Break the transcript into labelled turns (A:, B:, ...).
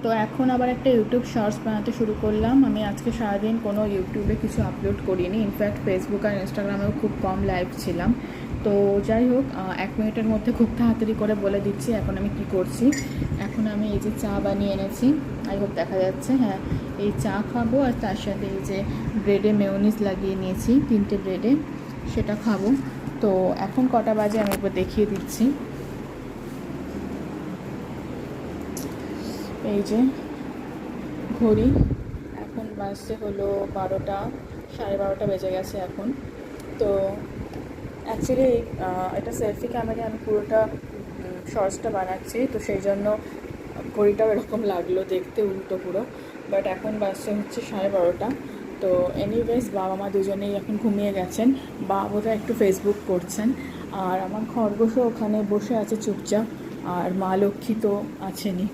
A: তো এখন আবার একটা ইউটিউব শর্টস বানাতে শুরু করলাম। আমি আজকে সারাদিন কোনো ইউটিউবে কিছু আপলোড করিনি, ইনফ্যাক্ট ফেসবুক আর ইনস্টাগ্রামেও খুব কম লাইভ ছিলাম। তো যাই হোক, 1 মিনিটের মধ্যে খুব তাড়াতাড়ি করে বলে দিচ্ছি এখন আমি কি করছি। এখন আমি এই যে চা বানিয়ে এনেছি, আই হোপ দেখা যাচ্ছে, হ্যাঁ, এই চা খাবো আর তার সাথে এই যে ব্রেডে মেয়োনিজ লাগিয়ে নিয়েছি 3টে ব্রেডে, সেটা খাবো। তো এখন কটা বাজে আমি একবার দেখিয়ে দিচ্ছি। এই যে ঘড়ি, এখন বাজতে হলো 12টা, 12:30 বেজে গেছে এখন। তো অ্যাকচুয়ালি এটা সেলফি ক্যামেরায় আমি পুরোটা শর্টসটা বানাচ্ছি, তো সেই জন্য ঘড়িটাও এরকম লাগলো দেখতে উল্টো পুরো। বাট এখন বাজছে হচ্ছে 12:30। তো এনিওয়েজ বাবা মা দুজনেই এখন ঘুমিয়ে গেছেন, বাবা বোধহয় একটু ফেসবুক করছেন, আর আমার খরগোশও ওখানে বসে আছে চুপচাপ, আর মা লক্ষ্মী তো আছেনই।